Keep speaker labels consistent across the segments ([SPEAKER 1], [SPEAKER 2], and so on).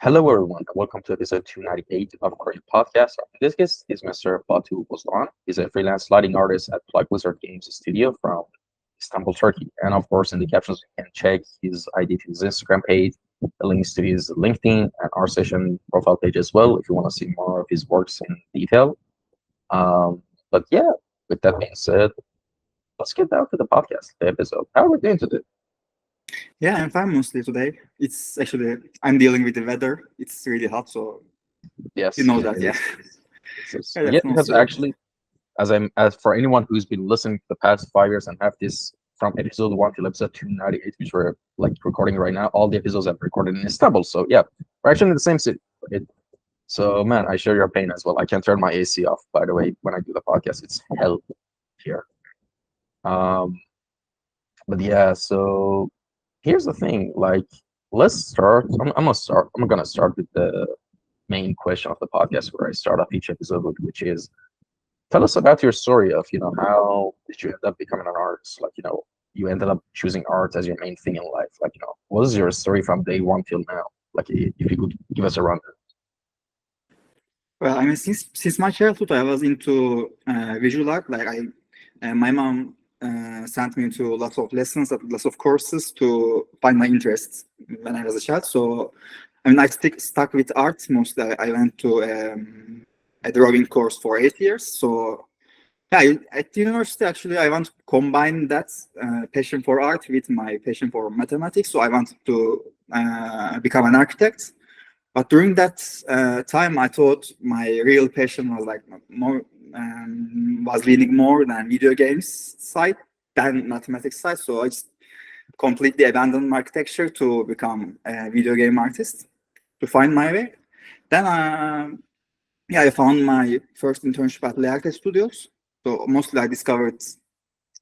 [SPEAKER 1] Hello, everyone, and welcome to episode 298 of Kouryer podcast. This guest is Mr. Batu Özdoğan. He's a freelance lighting artist at clockwizard Games Studio from Istanbul, Turkey. And of course, in the captions, you can check his ID to his Instagram page, the links to his LinkedIn and our session profile page as well, if you want to see more of his works in detail. But yeah, with that being said, let's get down to the podcast, the episode. How are we doing today?
[SPEAKER 2] Yeah, I'm fine mostly today. It's actually I'm dealing with the weather. It's really hot, so
[SPEAKER 1] Yes,
[SPEAKER 2] you know that, yeah. Yeah,
[SPEAKER 1] yeah,
[SPEAKER 2] that's
[SPEAKER 1] because
[SPEAKER 2] mostly.
[SPEAKER 1] actually, as for anyone who's been listening to the past 5 years and have this from episode 1 till episode 298, which we're like recording right now, all the episodes I've recorded in Istanbul. So yeah, we're actually in the same city. So man, I share your pain as well. I can turn my AC off, by the way, when I do the podcast. It's hell here. Um, but yeah, so here's the thing. Like, let's start. I'm gonna start. I'm gonna start with the main question of the podcast, where I start off each episode with, which is, tell us about your story of, how did you end up becoming an artist? Like, you ended up choosing art as your main thing in life. Like, what is your story from day one till now? Like, if you could give us a rundown.
[SPEAKER 2] Well, I mean, since my childhood, I was into visual art. Like my mom sent me to lots of lessons, lots of courses to find my interests when I was a child. So, I mean, I stuck with art mostly. I went to a drawing course for 8 years. So, yeah, at the university, actually, I want to combine that passion for art with my passion for mathematics. So, I wanted to become an architect. But during that time, I thought my real passion was like more was leaning more than video games side than mathematics side. So I just completely abandoned architecture to become a video game artist to find my way. Then, yeah, I found my first internship at Leager Studios. So mostly I discovered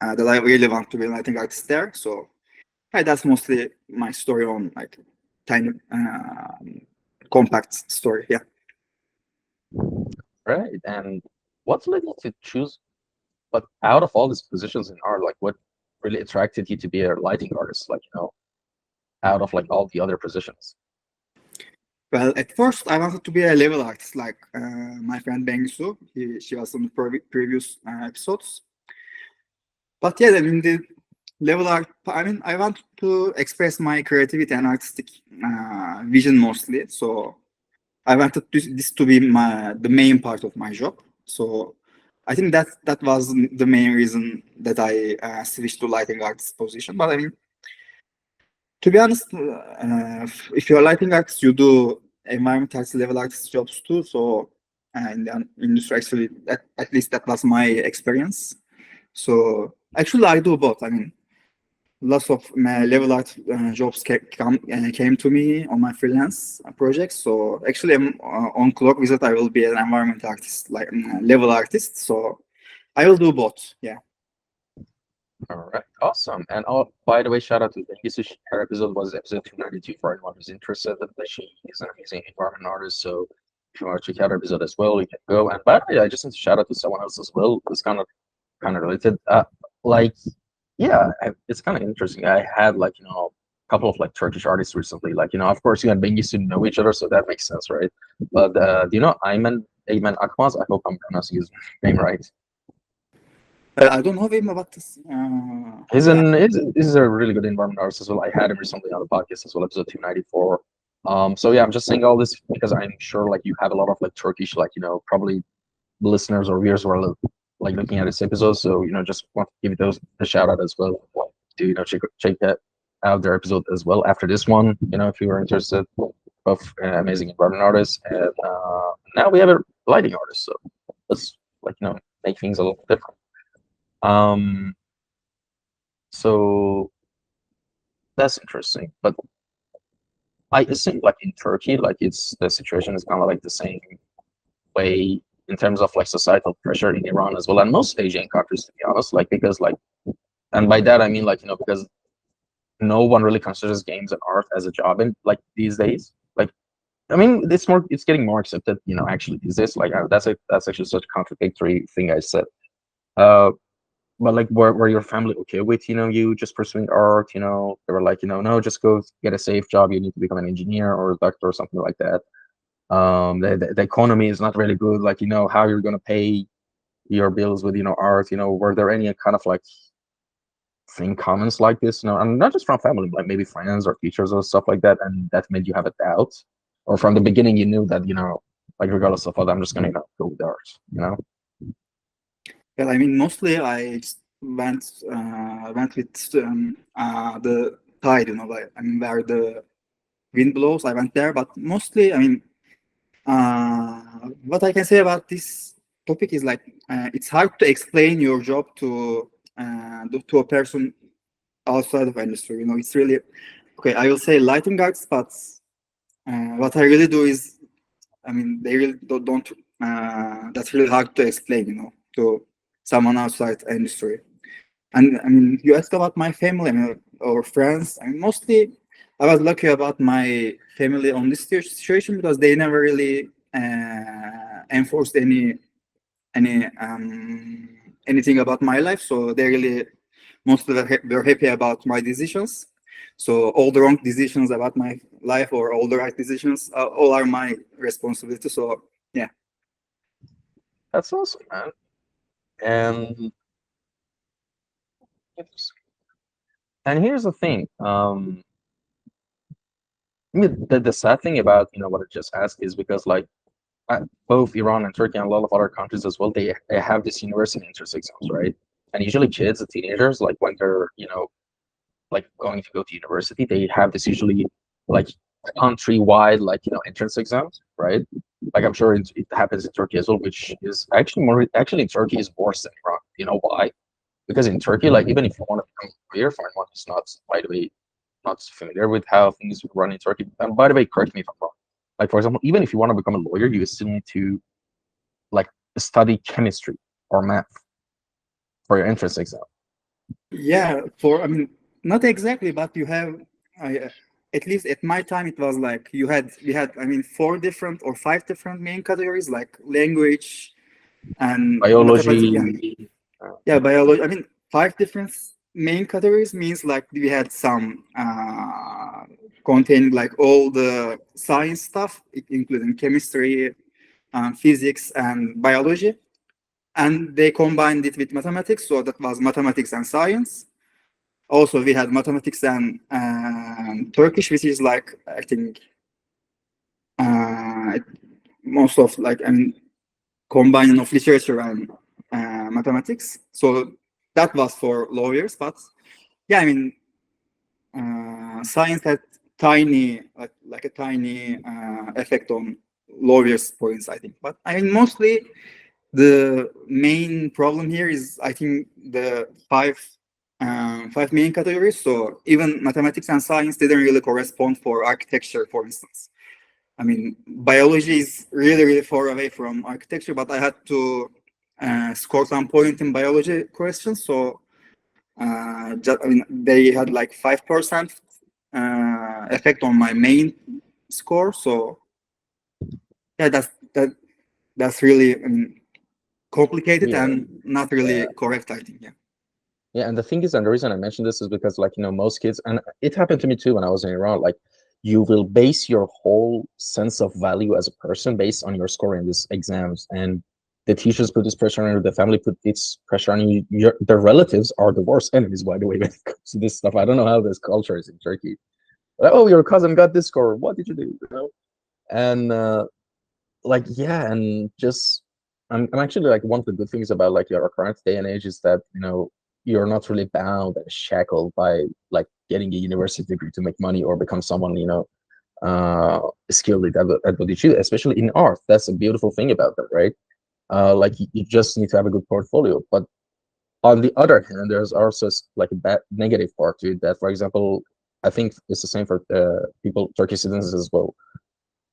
[SPEAKER 2] that I really want to be a lighting artist there. So yeah, that's mostly my story on like tiny compact story. Yeah.
[SPEAKER 1] Right. And what led you to choose, but out of all these positions in art, like what really attracted you to be a lighting artist? Like, out of like all the other positions.
[SPEAKER 2] Well, at first I wanted to be a level artist, like my friend Bengsu. She was on the previous episodes. But yeah, I mean the level art. I mean, I want to express my creativity and artistic vision mostly. So I wanted this to be the main part of my job. So I think that was the main reason that I switched to lighting artist position. But I mean, to be honest, if you're a lighting artist, you do environment artist, level artist jobs too. So in the industry, actually, at least that was my experience. So actually, I do both. I mean, lots of my level art jobs came to me on my freelance projects. So actually, I'm on clockwizard. I will be an environment artist, like level artist. So I will do both. Yeah.
[SPEAKER 1] All right, awesome. And by the way, shout out to the her episode was episode 292 for anyone who's interested. That she is an amazing environment artist. So if you want to check out her episode as well, you can go. And by the way, I just need to shout out to someone else as well. It's kind of related. Like, yeah, it's kind of interesting. I had like, a couple of like Turkish artists recently. Like, of course you and Ben used to know each other, so that makes sense, right? But do you know Ayman Akmaz? I hope I'm pronouncing his name right.
[SPEAKER 2] I don't know him about this.
[SPEAKER 1] He's
[SPEAKER 2] Yeah.
[SPEAKER 1] an he's a really good environment artist as well. I had him recently on the podcast as well, episode 294. So yeah, I'm just saying all this because I'm sure like you have a lot of like Turkish, like, probably listeners or viewers who are like looking at this episode. So, just want to give those a shout out as well. To, check that out their episode as well after this one, if you are interested, of amazing environment artists. And now we have a lighting artist. So let's like, make things a little different. So that's interesting. But I assume like in Turkey, like the situation is kind of like the same way in terms of like societal pressure in Iran as well, and most Asian countries, to be honest. Like because like, and by that I mean like, because no one really considers games and art as a job in like these days. Like, I mean, it's getting more accepted, actually these days. Like that's actually such a contradictory thing I said. Uh, But like, were your family okay with, you just pursuing art? They were like, no, just go get a safe job. You need to become an engineer or a doctor or something like that. The economy is not really good. Like, how you're gonna pay your bills with, art. Were there any kind of like thing comments like this? And not just from family, like maybe friends or teachers or stuff like that, and that made you have a doubt, or from the beginning you knew that, like regardless of what, I'm just gonna go with art.
[SPEAKER 2] Well, I mean, mostly I just went with the tide, like, I mean, where the wind blows, I went there. But mostly, I mean, what I can say about this topic is like it's hard to explain your job to a person outside of industry. It's really okay. I will say lighting arts, but what I really do is, I mean, they really don't. That's really hard to explain, to someone outside industry. And I mean, you asked about my family, I mean, or friends. I mean, mostly, I was lucky about my family on this situation because they never really enforced any anything about my life. So they really mostly were happy about my decisions. So all the wrong decisions about my life or all the right decisions, all are my responsibility. So yeah.
[SPEAKER 1] That's awesome, man. And here's the thing. I mean, the sad thing about, what I just asked is because, like, both Iran and Turkey and a lot of other countries as well, they have this university entrance exams, right? And usually kids and teenagers, like when they're, like going to go to university, they have this usually like countrywide, like, entrance exams, right? Like, I'm sure it happens in Turkey as well, which is actually in Turkey is worse than Iran. You know why? Because in Turkey, like, even if you want to become a career, for anyone who's not, by the way, not familiar with how things run in Turkey, and by the way, correct me if I'm wrong. Like, for example, even if you want to become a lawyer, you still need to like study chemistry or math for your entrance exam.
[SPEAKER 2] Yeah, I mean, not exactly, but you have, at least at my time, it was like we had, I mean, 4 or 5 different main categories, like language and mathematics.
[SPEAKER 1] Biology.
[SPEAKER 2] Yeah, biology. I mean, 5 different main categories means like we had some containing like all the science stuff, including chemistry, physics, and biology. And they combined it with mathematics, so that was mathematics and science. Also, we had mathematics and Turkish, which is like, I think, most of like, I mean, combining of literature and mathematics. So that was for lawyers. But yeah, I mean, science had tiny, like a tiny effect on lawyers' points, I think. But I mean, mostly the main problem here is, I think, the five main categories. So even mathematics and science didn't really correspond for architecture, for instance. I mean, biology is really, really far away from architecture, but I had to score some point in biology questions. So I mean, they had like 5% effect on my main score. So yeah, that's really, I mean, complicated
[SPEAKER 1] Yeah.
[SPEAKER 2] and not really
[SPEAKER 1] Yeah.
[SPEAKER 2] correct, I think. Yeah.
[SPEAKER 1] Yeah, and the thing is, and the reason I mentioned this is because, like, most kids, and it happened to me too when I was in Iran, like, you will base your whole sense of value as a person based on your score in these exams. And the teachers put this pressure on you, the family put this pressure on you. The relatives are the worst enemies, by the way, when it comes to this stuff. I don't know how this culture is in Turkey. Like, oh, your cousin got this score. What did you do? And like, yeah, and just I'm actually like, one of the good things about like your current day and age is that, you're not really bound and shackled by like getting a university degree to make money or become someone, skilled at what you choose, especially in art. That's a beautiful thing about that, right? Like, you just need to have a good portfolio. But on the other hand, there's also like a bad negative part to it, that, for example, I think it's the same for people, Turkish citizens as well.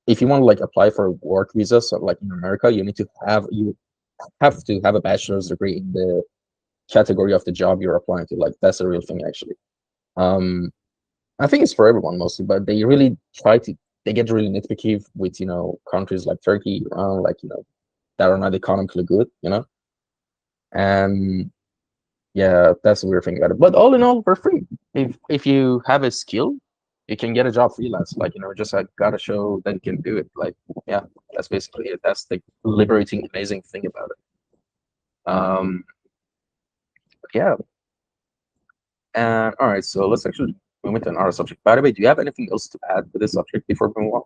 [SPEAKER 1] If you want to like apply for a work visa, so like in America, you have to have a bachelor's degree in the category of the job you're applying to. Like, that's a real thing, actually. Um, I think it's for everyone mostly, but they get really nitpicky with, countries like Turkey, like, that are not economically good, and Yeah, that's the weird thing about it. But all in all, for free. If you have a skill, you can get a job freelance. Like, just gotta show that you can do it. Like, yeah, that's basically it. That's the liberating, amazing thing about it. Yeah. And all right, so let's actually move into another subject. By the way, do you have anything else to add to this subject before we move on?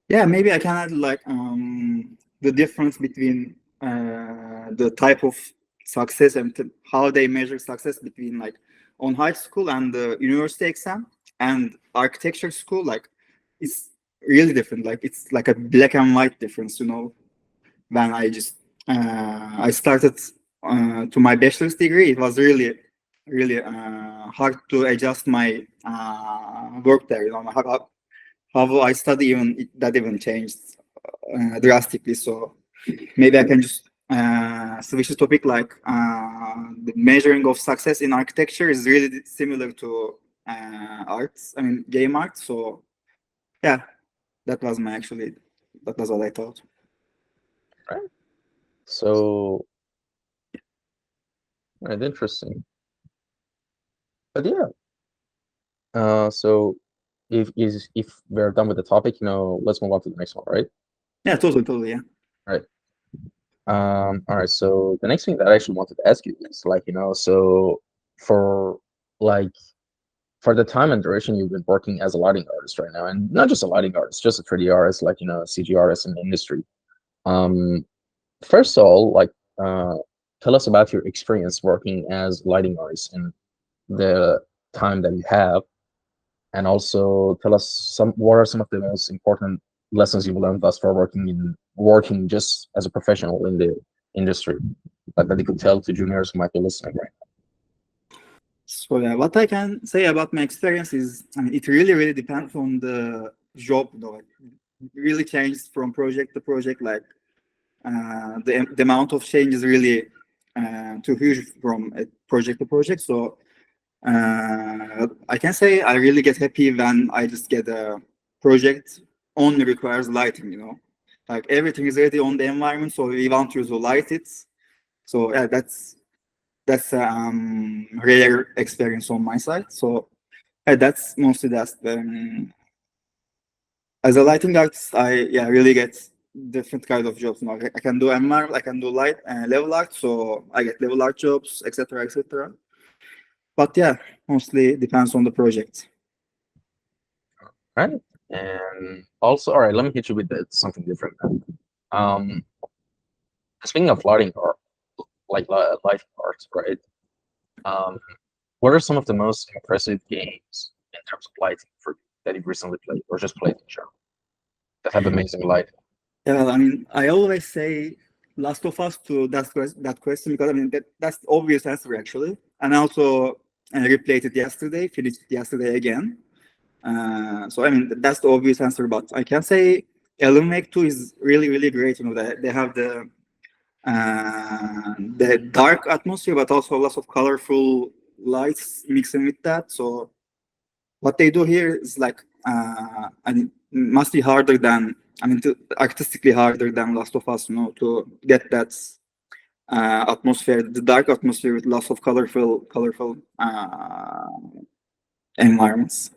[SPEAKER 2] Yeah, maybe I can add like the difference between the type of success and how they measure success between like on high school and the university exam and architecture school. Like it's really different. Like it's like a black and white difference. When I started to my bachelor's degree, it was really hard to adjust my work there. How I study that even changed drastically. So maybe I can just switch the topic. Like the measuring of success in architecture is really similar to arts. I mean, game art. So yeah, that was all I thought.
[SPEAKER 1] Right. So, right, interesting. But yeah. So if we're done with the topic, let's move on to the next one, right?
[SPEAKER 2] Yeah, totally, yeah.
[SPEAKER 1] Right. All right. So the next thing that I actually wanted to ask you is like, so for like for the time and duration you've been working as a lighting artist right now, and not just a lighting artist, just a 3D artist, like CG artist in the industry. First of all, like, tell us about your experience working as lighting artist and the time that you have, and also tell us what are some of the most important lessons you've learned thus far working just as a professional in the industry, that you could tell to juniors who might be listening right now.
[SPEAKER 2] So yeah, what I can say about my experience is, I mean, it really depends on the job. It really changes from project to project. Like the amount of change is really too huge from project to project. So I can say I really get happy when I just get a project only requires lighting. Like everything is already on the environment, so we want you to light it. So yeah, that's a rare experience on my side. So yeah, that's mostly that. As a lighting artist, I really get different kind of jobs. I can do environment, I can do light level art, so I get level art jobs, etc., etc. But yeah, mostly depends on the project.
[SPEAKER 1] Right. And also, all right, let me hit you with something different now. Speaking of lighting art, like lighting art, right? What are some of the most impressive games in terms of lighting for that you've recently played or just played in general that have amazing lighting?
[SPEAKER 2] Yeah, I mean, I always say Last of Us to that question because I mean that's the obvious answer actually, and also replayed it yesterday, finished it yesterday again. So I mean that's the obvious answer, but I can say Alan Wake 2 is really great. They have the dark atmosphere, but also lots of colorful lights mixing with that. So what they do here is like, I mean, must be harder than, artistically harder than Last of Us, to get that atmosphere, the dark atmosphere with lots of colorful environments.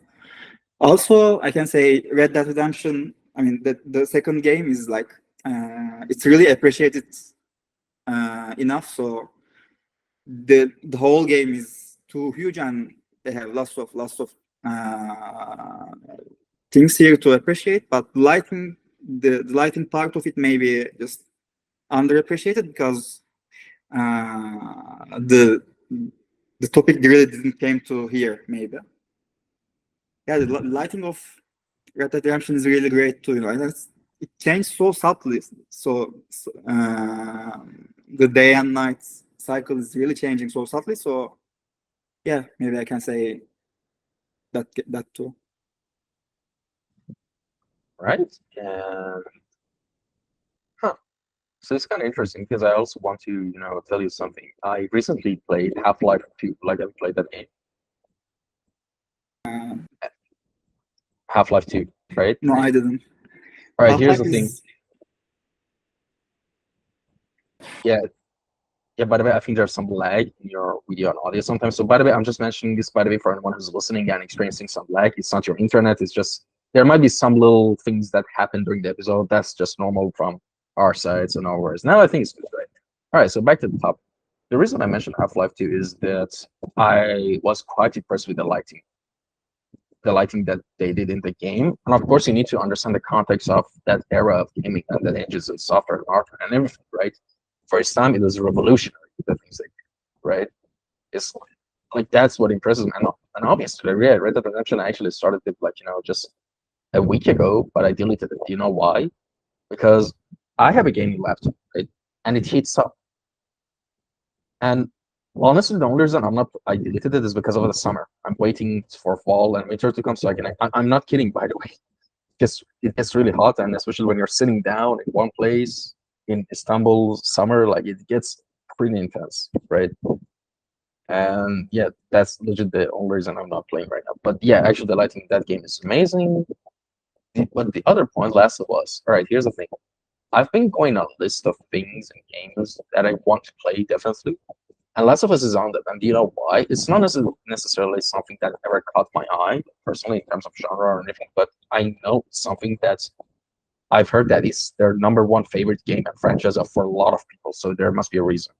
[SPEAKER 2] Also, I can say Red Dead Redemption. I mean, the second game is like it's really appreciated enough. So the whole game is too huge, and they have lots of things here to appreciate. But the lighting part of it may be just underappreciated because the topic really didn't came to here maybe. Yeah, the lighting of Red Dead Redemption is really great too. And it changed so subtly. So the day and night cycle is really changing so subtly. So yeah, maybe I can say that too.
[SPEAKER 1] Right. And so it's kind of interesting because I also want to, tell you something. I recently played Half-Life 2. Like, have you played that game? Half-Life 2, right?
[SPEAKER 2] No, I didn't.
[SPEAKER 1] All right, here's
[SPEAKER 2] Half-Life
[SPEAKER 1] the thing.
[SPEAKER 2] is
[SPEAKER 1] Yeah, Yeah, by the way, I think there's some lag in your video and audio sometimes. So by the way, I'm just mentioning this, by the way, for anyone who's listening and experiencing some lag. It's not your internet. It's just, there might be some little things that happen during the episode. That's just normal from our side, so no worries. Now I think it's good, right? All right, so back to the top. The reason I mentioned Half-Life 2 is that I was quite impressed with the lighting that they did in the game. And of course, you need to understand the context of that era of gaming and the changes in software and hardware and everything, right? For its time, it was revolutionary, the things they did, right? It's like that's what impresses me. And obviously, Red Dead Redemption I actually started it like, just a week ago, but I deleted it. Do you know why? Because I have a gaming laptop, right? And it heats up. And honestly, the only reason I deleted it is because of the summer. I'm waiting for fall and winter to come so I can. I'm not kidding, by the way. Because it gets really hot, and especially when you're sitting down in one place in Istanbul summer, like it gets pretty intense, right? And yeah, that's legit the only reason I'm not playing right now. But yeah, actually, the lighting in that game is amazing. But the other point, Last of Us. All right, here's the thing. I've been going on a list of things and games that I want to play definitely. And Last of Us is on them. And do you know why? It's not necessarily something that ever caught my eye, personally, in terms of genre or anything, but I know it's something that I've heard that is their number one favorite game and franchise for a lot of people. So there must be a reason.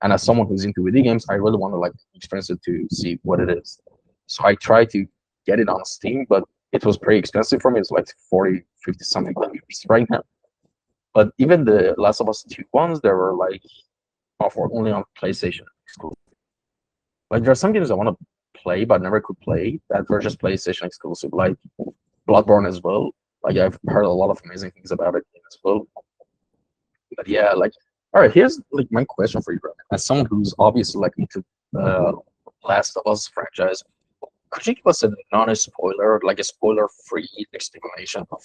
[SPEAKER 1] And as someone who's into video games, I really want to like experience it to see what it is. So I tried to get it on Steam, but it was pretty expensive for me. It's like 40, 50 something right now. But even the Last of Us 2 ones, they were like offered only on PlayStation exclusive. Like there are some games I want to play but never could play that were just PlayStation exclusive, like Bloodborne as well. Like I've heard a lot of amazing things about it as well. But yeah, like all right, here's like my question for you, bro. As someone who's obviously like into Last of Us franchise, could you give us a non-spoiler, like a spoiler-free explanation of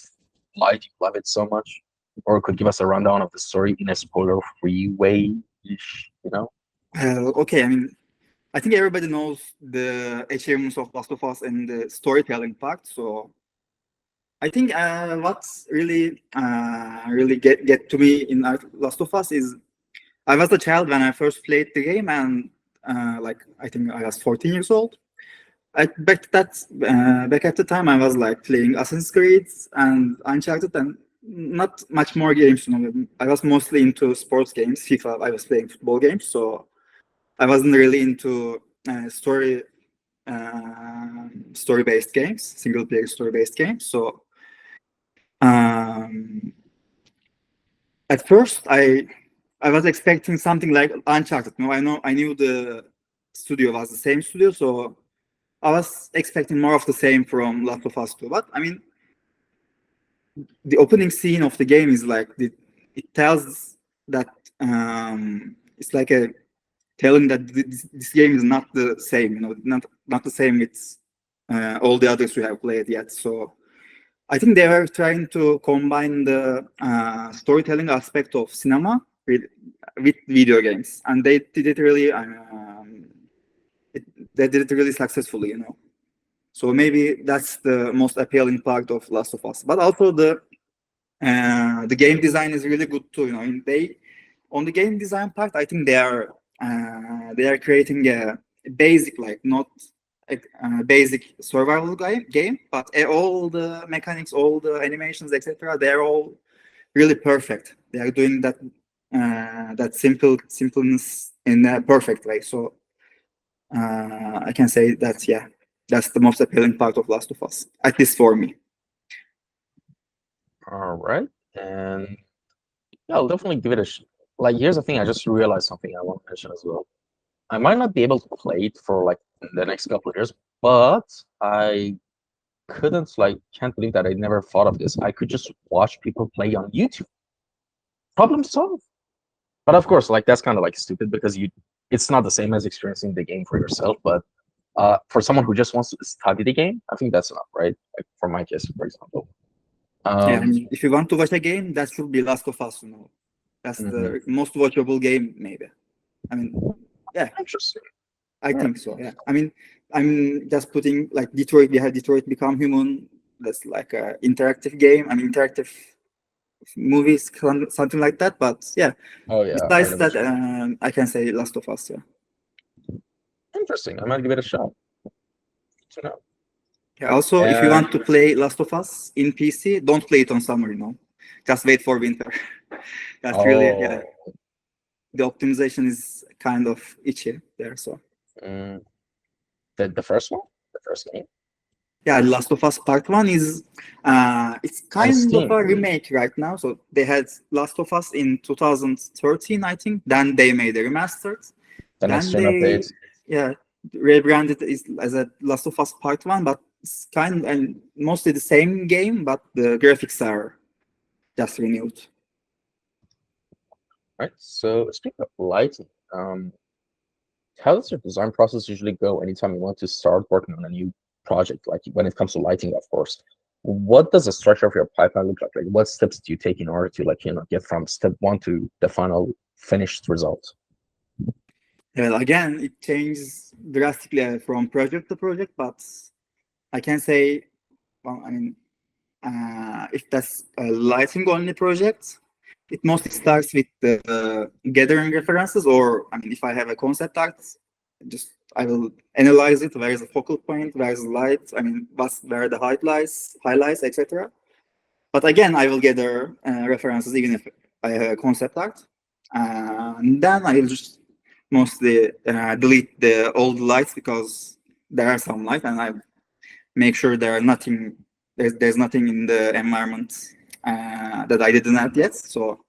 [SPEAKER 1] why do you love it so much? Or could give us a rundown of the story in a spoiler-free way-ish.
[SPEAKER 2] Okay, I mean, I think everybody knows the achievements of Last of Us and the storytelling part. So I think what's really get to me in Last of Us is I was a child when I first played the game, and like I think I was 14 years old. Back at the time I was like playing Assassin's Creed and Uncharted and not much more games. I was mostly into sports games. FIFA. I was playing football games, so I wasn't really into story-based games, single-player story-based games. So at first I was expecting something like Uncharted. I knew the studio was the same studio, so I was expecting more of the same from Last of Us 2. But I mean, the opening scene of the game is like it tells that it's like a telling that this game is not the same. Not the same with all the others we have played yet. So I think they were trying to combine the storytelling aspect of cinema with video games, and they did it really. They did it really successfully, So maybe that's the most appealing part of Last of Us. But also the game design is really good too. On the game design part, I think they are creating a basic, like not a basic survival game, but all the mechanics, all the animations, etc. They're all really perfect. They are doing that simpleness in a perfect way. So I can say that that's the most appealing part of Last of Us, at least for me.
[SPEAKER 1] All right, and yeah, I'll definitely give it like. Here's the thing: I just realized something I want to mention as well. I might not be able to play it for like the next couple of years, but I can't believe that I never thought of this. I could just watch people play on YouTube. Problem solved. But of course, like that's kind of like stupid because it's not the same as experiencing the game for yourself. But for someone who just wants to study the game, I think that's enough, right? Like for my case, for example.
[SPEAKER 2] If you want to watch a game, that should be Last of Us. That's the most watchable game, maybe. I mean, yeah.
[SPEAKER 1] Interesting.
[SPEAKER 2] I think so. Yeah. I mean, I'm just putting like Detroit. We have Detroit Become Human. That's like an interactive game. Interactive movies, something like that. But yeah,
[SPEAKER 1] Oh yeah, I
[SPEAKER 2] besides
[SPEAKER 1] heard of
[SPEAKER 2] that,
[SPEAKER 1] it.
[SPEAKER 2] I can say Last of Us. Yeah.
[SPEAKER 1] Interesting. I might give it a shot. So no.
[SPEAKER 2] Yeah. Also, if you want to play Last of Us in PC, don't play it on summer. Just wait for winter. That's really yeah. The optimization is kind of itchy there. So
[SPEAKER 1] the first one, the first game.
[SPEAKER 2] yeah, Last of Us Part 1 is it's kind of a remake right now. So they had Last of Us in 2013, I think. Then they made a remastered.
[SPEAKER 1] The next gen update.
[SPEAKER 2] Yeah, rebranded as a Last of Us Part 1, but it's kind and mostly the same game, but the graphics are just renewed.
[SPEAKER 1] Right. So speaking of lighting, how does your design process usually go anytime you want to start working on a new project? Like when it comes to lighting, of course. What does the structure of your pipeline look like? Like what steps do you take in order to get from step one to the final finished result?
[SPEAKER 2] Well, again, it changes drastically from project to project, but I can say, well, I mean, if that's a lighting only project, it mostly starts with the gathering references, or I mean, if I have a concept art, I will analyze it. Where is the focal point? Where is the light? I mean, where are the highlights, etc. But again, I will gather references even if I have a concept art. And then I will just mostly delete the old lights because there are some light, and I make sure there's nothing in the environment that I didn't add yet. So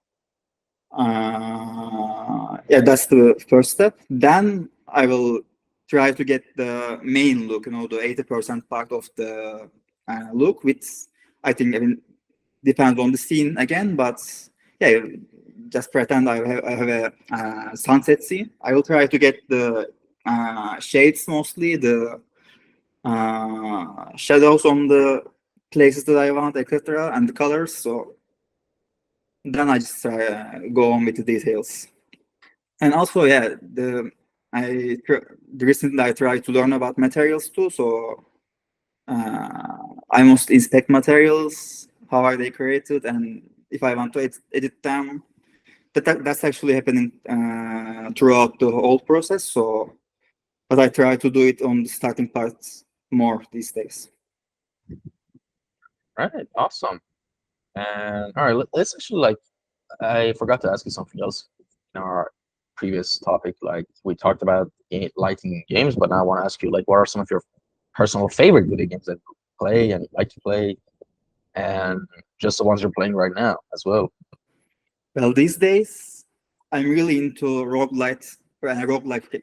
[SPEAKER 2] yeah, that's the first step. Then I will try to get the main look, the 80% part of the look, which I mean, depends on the scene again, but yeah, just pretend I have a sunset scene. I will try to get the shades mostly, the shadows on the places that I want, etc., and the colors. So then I just go on with the details. And also, yeah, recently I tried to learn about materials too. So I must inspect materials, how are they created, and if I want to edit them. That's actually happening throughout the whole process. So, but I try to do it on the starting parts more these days.
[SPEAKER 1] All right, awesome. And all right, let's actually I forgot to ask you something else in our previous topic. Like we talked about lighting in games, but now I want to ask you, like, what are some of your personal favorite video games that you play and like to play, and just the ones you're playing right now as well?
[SPEAKER 2] Well, these days I'm really into roguelike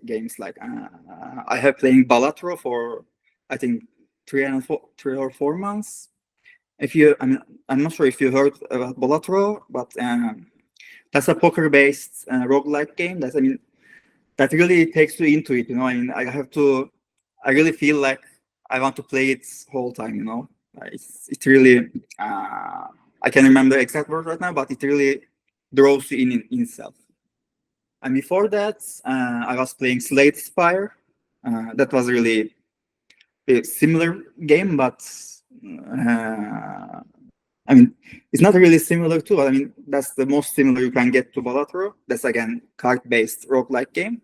[SPEAKER 2] games. Like I have playing Balatro for I think 3 or 4 months. I'm not sure if you heard about Balatro, but that's a poker-based roguelike game. That really takes you into it. I really feel like I want to play it whole time. It really, I can't remember the exact word right now, but it really draws you in itself. And before that, I was playing Slade Spire. That was really a similar game, but it's not really similar to. That's the most similar you can get to Balatro. That's again card-based roguelike game.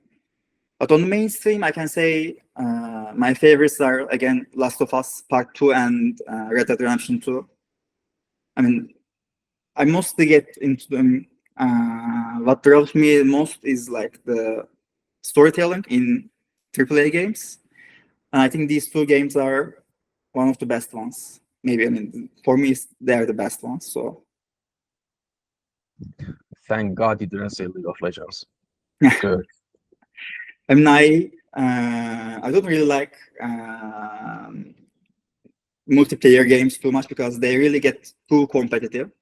[SPEAKER 2] But on the mainstream, I can say my favorites are again Last of Us Part 2 and Red Dead Redemption 2. I mostly get into them. What draws me most is like the storytelling in AAA games, and I think these two games are one of the best ones. Maybe for me, they're the best ones. So
[SPEAKER 1] Thank God you didn't say League of Legends. Good.
[SPEAKER 2] I don't really like multiplayer games too much because they really get too competitive.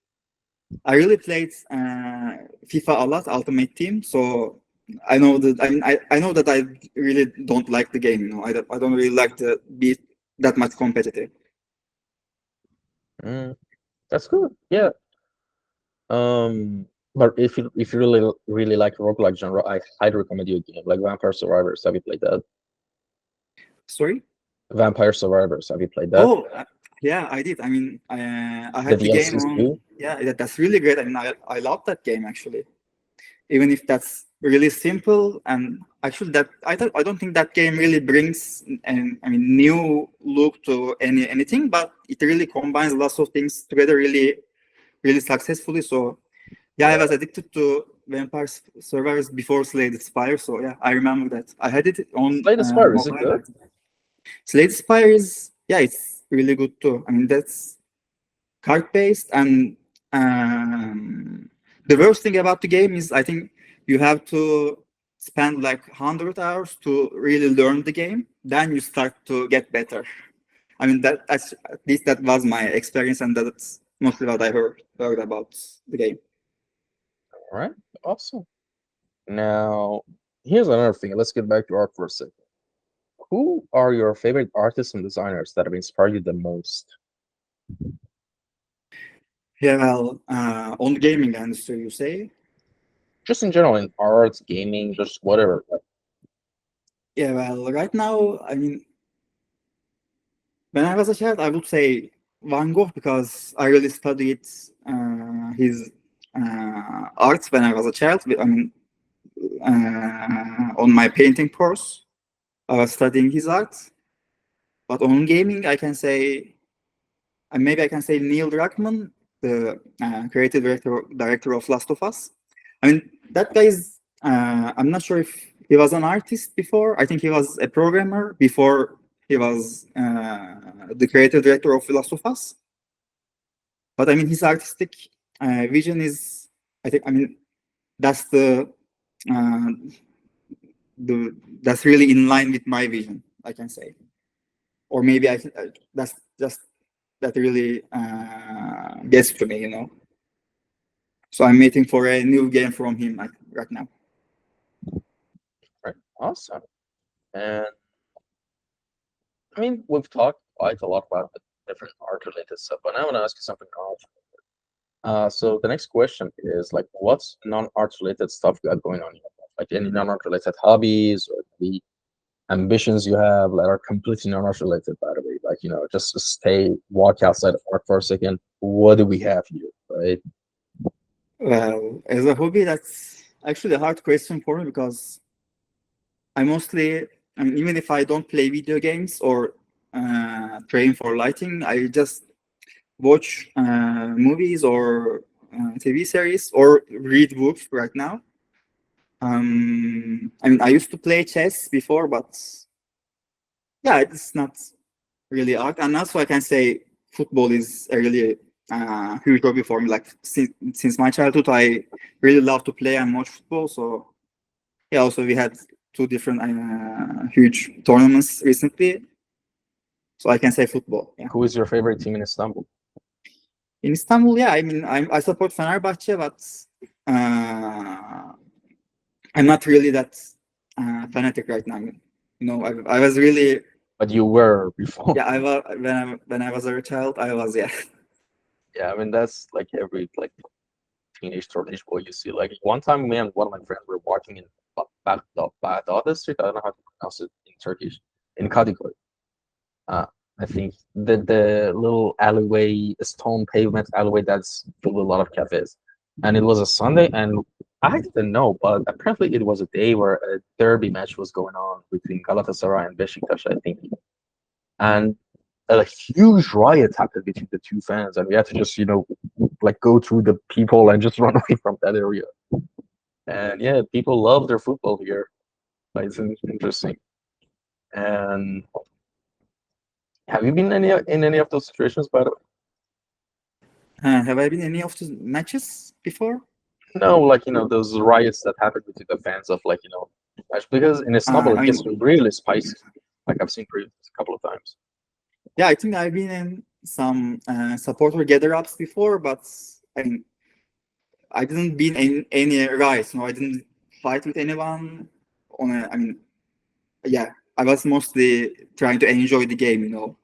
[SPEAKER 2] I really played FIFA a lot, Ultimate Team, so I know that I know that I really don't like the game. I don't really like to be that much competitive.
[SPEAKER 1] That's good. Yeah. But if you really like roguelike genre, I highly recommend you a game like Vampire Survivors. Have you played that?
[SPEAKER 2] Sorry?
[SPEAKER 1] Vampire Survivors. Have you played that?
[SPEAKER 2] Oh, Yeah, I did. I mean, I
[SPEAKER 1] The
[SPEAKER 2] had the game
[SPEAKER 1] DLCs
[SPEAKER 2] on.
[SPEAKER 1] too?
[SPEAKER 2] Yeah, that's really great. I mean, I love that game actually. Even if that's really simple, and actually that I don't think that game really brings an new look to anything, but it really combines lots of things together really successfully. So yeah, I was addicted to Vampire Survivors before Slay the Spire. So yeah, I remember that. I had it on
[SPEAKER 1] Slay the Spire, is it
[SPEAKER 2] mobile.
[SPEAKER 1] good?
[SPEAKER 2] Slay the Spire is, yeah, it's really good too. I mean, that's card based, and the worst thing about the game is I think you have to spend like 100 hours to really learn the game. Then you start to get better. I mean, that's at least that was my experience, and that's mostly what I heard about the game.
[SPEAKER 1] All right, awesome. Now, here's another thing. Let's get back to art for a second. Who are your favorite artists and designers that have inspired you the most?
[SPEAKER 2] Yeah, well, on the gaming industry, you say?
[SPEAKER 1] Just in general, in arts, gaming, just whatever.
[SPEAKER 2] Yeah, well, right now, I mean, when I was a child, I would say Van Gogh because I really studied his art when I was a child. I mean, on my painting course, I was studying his art. But on gaming, I can say, and maybe I can say Neil Druckmann, the creative director of Last of Us. I mean, that guy is, I'm not sure if he was an artist before. I think he was a programmer before he was the creative director of Last of Us. But I mean, his artistic vision is, I mean, that's that's really in line with my vision, I can say. Or maybe that's just that really gets to me, you know. So I'm waiting for a new game from him right now.
[SPEAKER 1] Right, awesome. And I mean, we've talked quite a lot about the different art-related stuff, but I want to ask you something else. So the next question is like, what's non-art related stuff you got going on in your life? Like any non-art related hobbies or maybe ambitions you have that are completely non-art related, by the way. Like, just walk outside of art for a second. What do we have here, right?
[SPEAKER 2] Well, as a hobby, that's actually a hard question for me because I mean, even if I don't play video games or train for lighting, I just watch movies or TV series or read books right now. I mean, I used to play chess before, but yeah, it's not really art. And also, I can say football is a really huge hobby for me. Like since my childhood, I really love to play and watch football. So yeah, also we had two different huge tournaments recently. So I can say football. Yeah.
[SPEAKER 1] Who is your favorite team in Istanbul?
[SPEAKER 2] In Istanbul, yeah, I mean, I support Fenerbahce, but I'm not really that fanatic right now. You know, I was really.
[SPEAKER 1] But you were before.
[SPEAKER 2] Yeah, I was when I was a child. I was, yeah.
[SPEAKER 1] Yeah, I mean that's like every teenage boy you see. Like one time, me and one of my friends were walking in Batu Street. I don't know how to pronounce it in Turkish. In Kadıköy. I think the little alleyway, stone pavement alleyway that's filled with a lot of cafes. And it was a Sunday, and I didn't know, but apparently it was a day where a derby match was going on between Galatasaray and Beşiktaş, I think. And a huge riot happened between the two fans, and we had to just, like go through the people and just run away from that area. And yeah, people love their football here. Like, it's interesting. And have you been in any of those situations, by the way?
[SPEAKER 2] Have I been any of the matches before?
[SPEAKER 1] No, like those riots that happen between the fans of match, because in Istanbul
[SPEAKER 2] I
[SPEAKER 1] it gets
[SPEAKER 2] mean,
[SPEAKER 1] really spicy. Like I've seen a couple of times.
[SPEAKER 2] yeah, I think I've been in some supporter gather-ups before, but I mean, I didn't been in any riots. No, I didn't fight with anyone. I mean, yeah, I was mostly trying to enjoy the game. You know.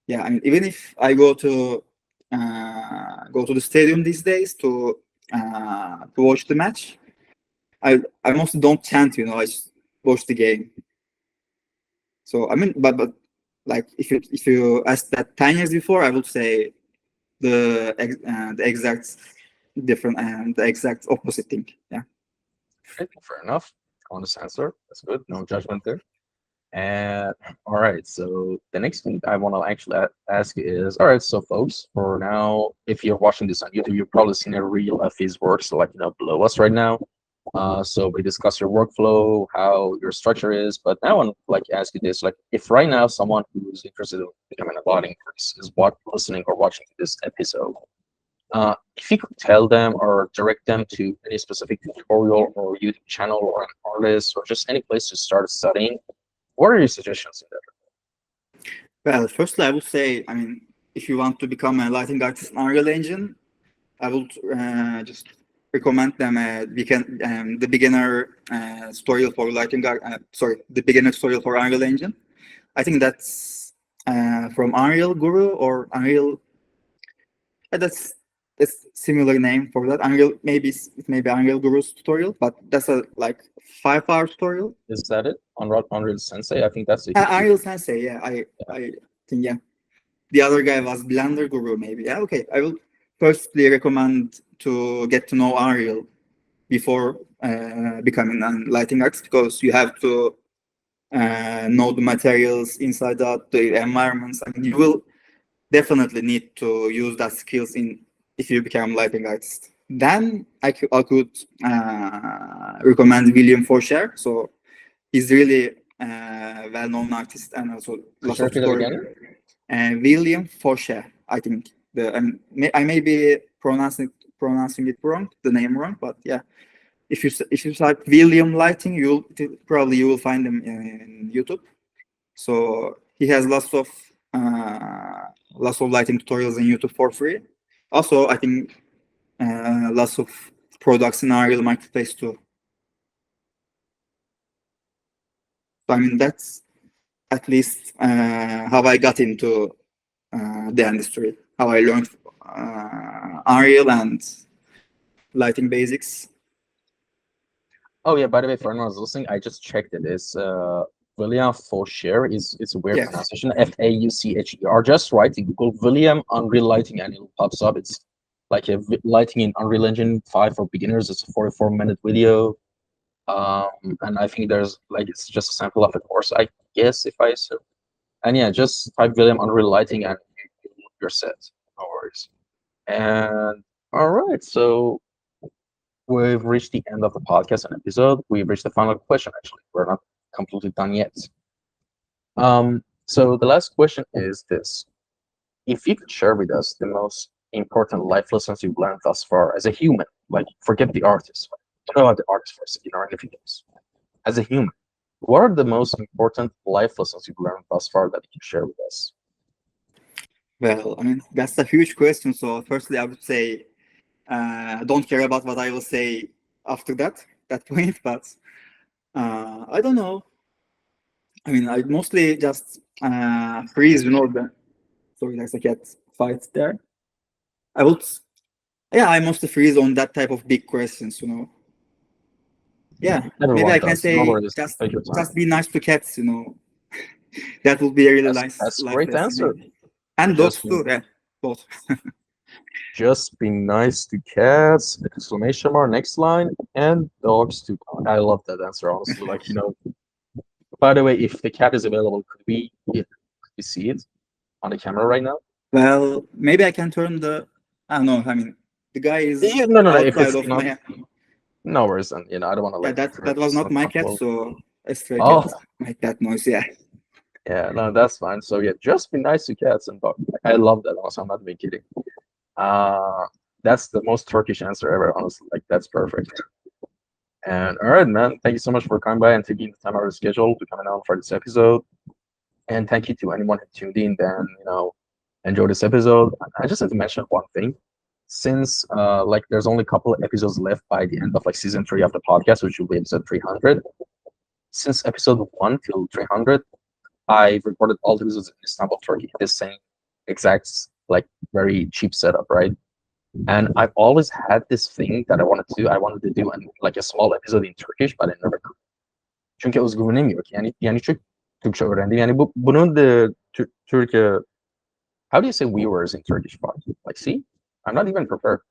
[SPEAKER 2] Yeah, I mean, even if I go to the stadium these days to watch the match, I mostly don't chant. You know, I just watch the game. So I mean, but like if you asked that 10 years before, I would say the exact different and the exact opposite thing. Yeah.
[SPEAKER 1] Okay, fair enough. Honest answer. That's good. No judgment there. And all right, so the next thing I want to actually ask is, all right, so folks, for now, if you're watching this on YouTube, you've probably seen a reel of his work, so like below us right now. So we discuss your workflow, how your structure is, but now I want to like ask you this: like, if right now someone who's interested in becoming a bot is listening or watching this episode, if you could tell them or direct them to any specific tutorial or YouTube channel or an artist or just any place to start studying, what are your suggestions in that?
[SPEAKER 2] Well, firstly, I would say, I mean, if you want to become a lighting artist in Unreal Engine, I would just recommend them the beginner tutorial for the beginner tutorial for Unreal Engine. I think that's from Unreal Guru or Unreal. That's a similar name for that. Unreal, maybe it may be Unreal Guru's tutorial, but that's a like 5-hour tutorial.
[SPEAKER 1] Is that it? Unreal Sensei? I think that's it.
[SPEAKER 2] Unreal Sensei, yeah. I think, yeah. The other guy was Blender Guru, maybe. Yeah, okay. I will firstly recommend to get to know Unreal before becoming a lighting artist, because you have to know the materials inside out, the environments. I mean, you will definitely need to use that skills if you become a lighting artist. Then I could recommend William Forshaw. So he's really well-known artist and also lots of tutorials. And William Forshaw, I think. I may be pronouncing it wrong, the name wrong, but yeah. If you type William Lighting, you will find him in YouTube. So he has lots of lighting tutorials in YouTube for free. Also, I think lots of products in Unreal Marketplace too. So I mean, that's at least how I got into the industry, how I learned Unreal and lighting basics.
[SPEAKER 1] Oh yeah, by the way, for anyone who's listening, I just checked it. It's William Forshaw. It's a weird pronunciation. Faucher. Just write in Google William Unreal Lighting and it pops up. It's like a lighting in Unreal Engine 5 for beginners. It's a 44-minute video. And I think there's it's just a sample of the course, I guess, if I assume. And yeah, just type William Unreal Lighting and you're set. No worries. And all right, so we've reached the end of the podcast and episode. We've reached the final question, actually. We're not completely done yet. So the last question is this. If you could share with us the most important life lessons you've learned thus far as a human, like forget the artist, don't know about the artist first, or anything else. As a human, what are the most important life lessons you've learned thus far that you can share with us?
[SPEAKER 2] Well, I mean, that's a huge question. So firstly, I would say, don't care about what I will say after that point, but I don't know. I mean, I mostly just freeze, sorry, there's a cat fight there. I mostly freeze on that type of big questions, Yeah,
[SPEAKER 1] Everyone
[SPEAKER 2] maybe I
[SPEAKER 1] does.
[SPEAKER 2] can say just be nice to cats, That would be a really nice.
[SPEAKER 1] That's a great answer.
[SPEAKER 2] And dogs too, yeah, both.
[SPEAKER 1] Just be nice to cats, exclamation mark, next line, and dogs too. I love that answer, honestly. By the way, if the cat is available, could we see it on the camera right now?
[SPEAKER 2] Well, maybe I can turn the, I don't know, I mean, the guy is
[SPEAKER 1] no, if it's
[SPEAKER 2] of
[SPEAKER 1] not,
[SPEAKER 2] my...
[SPEAKER 1] No worries, and I don't want to
[SPEAKER 2] that was not my cat, so a stray
[SPEAKER 1] cat
[SPEAKER 2] make that noise, yeah.
[SPEAKER 1] Yeah, no, that's fine. So yeah, just be nice to cats and dogs. I love that also, I'm not even kidding. That's the most Turkish answer ever, honestly. That's perfect. And all right, man, thank you so much for coming by and taking the time out of the schedule to come on for this episode. And thank you to anyone who tuned in and enjoyed this episode. I just have to mention one thing. Since there's only a couple of episodes left by the end of season 3 of the podcast, which will be episode 300. Since episode 1 till 300, I've recorded all the episodes in Istanbul, Turkey. The same exact very cheap setup, right? And I've always had this thing that I wanted to do. I wanted to do a small episode in Turkish, but I never could. Çünkü özgüvenim yok. Yani çok Türkçe öğrendim. Yani bunun da Turkey. How do you say viewers in Turkish? Like, see, I'm not even prepared.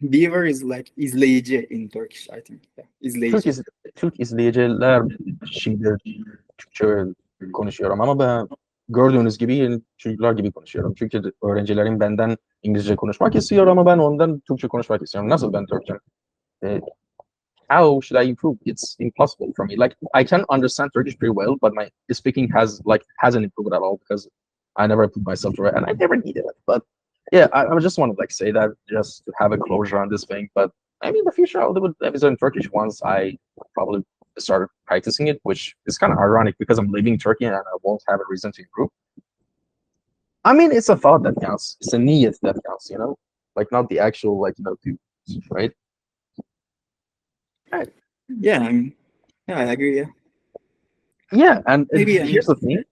[SPEAKER 2] Viewer is like izleyici in Turkish, I think. Yeah, izleyici.
[SPEAKER 1] Türk izleyiciler şimdi Türkçe konuşuyorum ama ben gördüğünüz gibi yeni çocuklar gibi konuşuyorum. Çünkü öğrencilerim benden İngilizce konuşmak istiyor ama ben ondan Türkçe konuşmak istiyorum. Nasıl ben Türkçe? How should I improve? It's impossible for me. Like I can understand Turkish pretty well, but my speaking hasn't improved at all because I never put myself through it and I never needed it. But yeah, I just want to like say that just to have a closure on this thing. But maybe in the future I'll do an episode in Turkish once I probably started practicing it, which is kind of ironic because I'm leaving Turkey and I won't have a reason to improve. I mean, it's a thought that counts. It's a niyat that counts, like not the actual do, right?
[SPEAKER 2] Right. Yeah, I agree. Yeah.
[SPEAKER 1] Yeah, and
[SPEAKER 2] Maybe
[SPEAKER 1] here's the thing.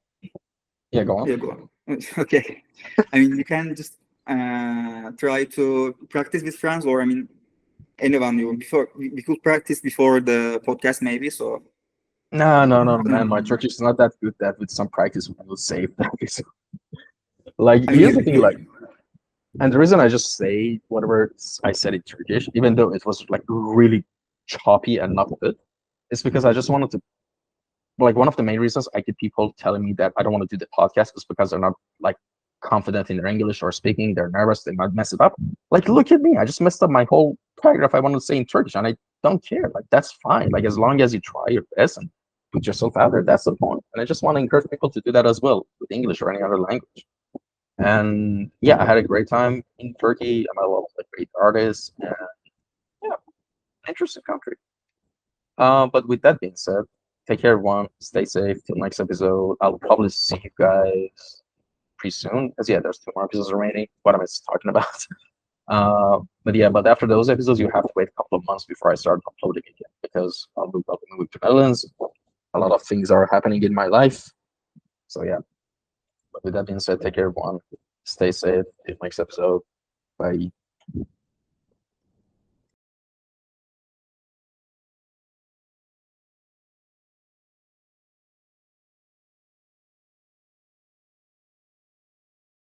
[SPEAKER 1] Yeah, go on.
[SPEAKER 2] Yeah, go on. Okay. I mean, you can just try to practice with friends, or I mean, anyone you before we could practice before the podcast, maybe. So.
[SPEAKER 1] No, man. My Turkish is not that good. That with some practice we will save that. Like, here's the thing, like, and the reason I just say whatever I said in Turkish, even though it was like really choppy and not good, is because I just wanted to. Like, one of the main reasons I get people telling me that I don't want to do the podcast is because they're not like confident in their English or speaking. They're nervous. They might mess it up. Like, look at me. I just messed up my whole paragraph I wanted to say in Turkish, and I don't care. Like, that's fine. Like, as long as you try your best and put yourself out there, that's the point. And I just want to encourage people to do that as well with English or any other language. And yeah, I had a great time in Turkey. I met a lot of great artists, and yeah, interesting country. But with that being said, take care, everyone. Stay safe. Till next episode. I'll probably see you guys pretty soon. As yeah, there's 2 more episodes remaining. What am I talking about? But after those episodes, you have to wait a couple of months before I start uploading again because I'll be moving to Netherlands. A lot of things are happening in my life. So yeah. But with that being said, take care, everyone. Stay safe. Till next episode. Bye.